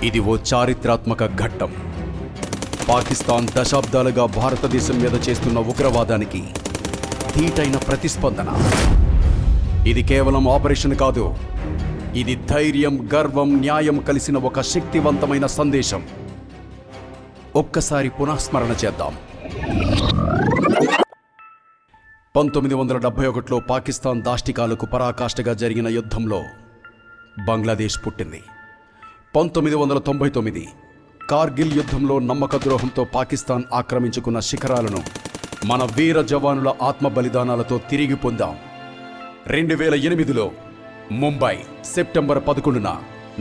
ఇది ఓ చారిత్రాత్మక ఘట్టం. పాకిస్తాన్ దశాబ్దాలుగా భారతదేశం మీద చేస్తున్న ఉగ్రవాదానికి ధీటైన ప్రతిస్పందన. ఇది కేవలం ఆపరేషన్ కాదు, ఇది ధైర్యం, గర్వం, న్యాయం కలిసిన ఒక శక్తివంతమైన సందేశం. ఒక్కసారి పునఃస్మరణ చేద్దాం. 1971లో పాకిస్తాన్ దాష్టికాలకు పరాకాష్ఠగా జరిగిన యుద్ధంలో బంగ్లాదేశ్ పుట్టింది. 1999 కార్గిల్ యుద్ధంలో నమ్మక ద్రోహంతో పాకిస్తాన్ ఆక్రమించుకున్న శిఖరాలను మన వీర జవానుల ఆత్మ బలిదానాలతో తిరిగి పొందాం. 2008లో ముంబై సెప్టెంబర్ 11న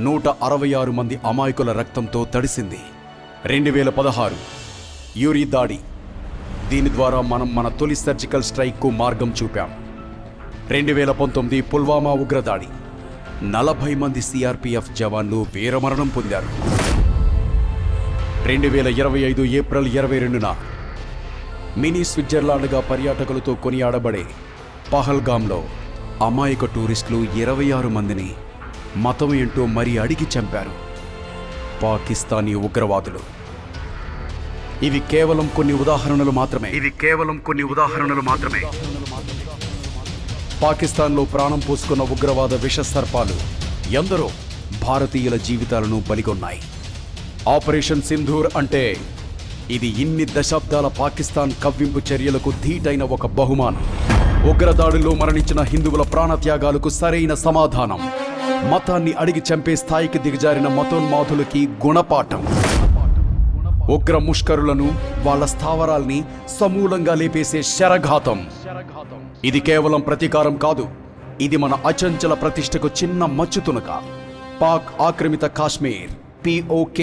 166 మంది అమాయకుల రక్తంతో తడిసింది. 2016 యూరి దాడి, దీని ద్వారా మనం మన తొలి సర్జికల్ స్ట్రైక్కు మార్గం చూపాం. 2019 పుల్వామా ఉగ్రదాడి, 40 మంది సిఆర్పిఎఫ్ జవాన్లు వీరమరణం పొందారు. 2025 ఏప్రిల్ 22న మినీ స్విట్జర్లాండ్గా పర్యాటకులతో కొనియాడబడే పహల్గామ్లో అమాయక టూరిస్టులు 26 మందిని మతం ఏంటో మరీ అడిగి చంపారు పాకిస్తానీ ఉగ్రవాదులు. ఇవి కేవలం కొన్ని ఉదాహరణలు మాత్రమే. పాకిస్తాన్లో ప్రాణం పోసుకున్న ఉగ్రవాద విష సర్పాలు ఎందరో భారతీయుల జీవితాలను బలిగొన్నాయి. ఆపరేషన్ సింధూర్ అంటే ఇది ఇన్ని దశాబ్దాల పాకిస్తాన్ కవ్వింపు చర్యలకు ధీటైన ఒక బహుమానం. ఉగ్రదాడుల్లో మరణించిన హిందువుల ప్రాణత్యాగాలకు సరైన సమాధానం. మతాన్ని అడిగి చంపే స్థాయికి దిగజారిన మతోన్మాదులకి గుణపాఠం. ఉగ్ర ముష్కరులను, వాళ్ళ స్థావరాల్ని సమూలంగా లేపేసే శరఘాతం. ఇది కేవలం ప్రతీకారం కాదు, ఇది మన అచంచల ప్రతిష్టకు చిన్న మచ్చుతునక. పాక్ ఆక్రమిత కాశ్మీర్ POK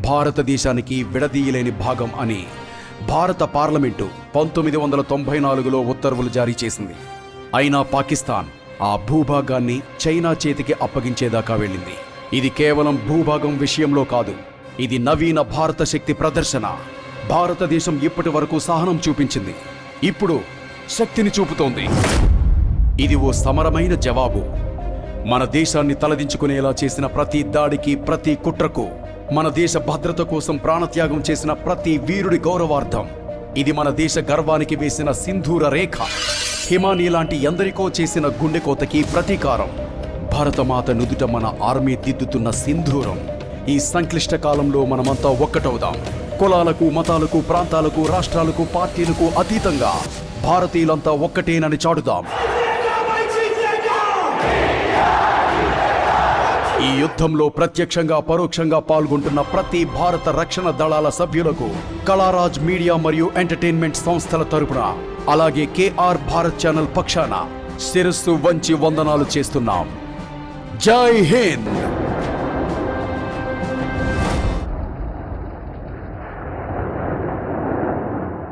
భారతదేశానికి విడదీయలేని భాగం అని భారత పార్లమెంటు 1994లో ఉత్తర్వులు జారీ చేసింది. అయినా పాకిస్తాన్ ఆ భూభాగాన్ని చైనా చేతికి అప్పగించేదాకా వెళ్ళింది. ఇది కేవలం భూభాగం విషయంలో కాదు, ఇది నవీన భారత శక్తి ప్రదర్శన. భారతదేశం ఇప్పటి వరకు సహనం చూపించింది, ఇప్పుడు శక్తిని చూపుతోంది. ఇది ఓ సమరమైన జవాబు. మన దేశాన్ని తలదించుకునేలా చేసిన ప్రతి దాడికి, ప్రతి కుట్రకు, మన దేశ భద్రత కోసం ప్రాణత్యాగం చేసిన ప్రతి వీరుడి గౌరవార్థం. ఇది మన దేశ గర్వానికి వేసిన సింధూర రేఖ. హిమానీ లాంటి ఎందరికో చేసిన గుండెకోతకి ప్రతీకారం. భారతమాత నుదుట మన ఆర్మీ దిద్దుతున్న సింధూరం. ఈ సంక్లిష్ట కాలంలో మనమంతా ఒక్కటవుదాం. కులాలకు, మతాలకు, ప్రాంతాలకు, రాష్ట్రాలకు, పార్టీలకు అతీతంగా భారతీయులంతా ఒక్కటేనని చాటుదాం. ఈ యుద్ధంలో ప్రత్యక్షంగా, పరోక్షంగా పాల్గొంటున్న ప్రతి భారత రక్షణ దళాల సభ్యులకు కళారాజ్ మీడియా మరియు ఎంటర్టైన్మెంట్ సంస్థల తరపున, అలాగే KR భారత్ ఛానల్ పక్షాన శిరస్సు వంచి వందనాలు చేస్తున్నాం. జై హింద్.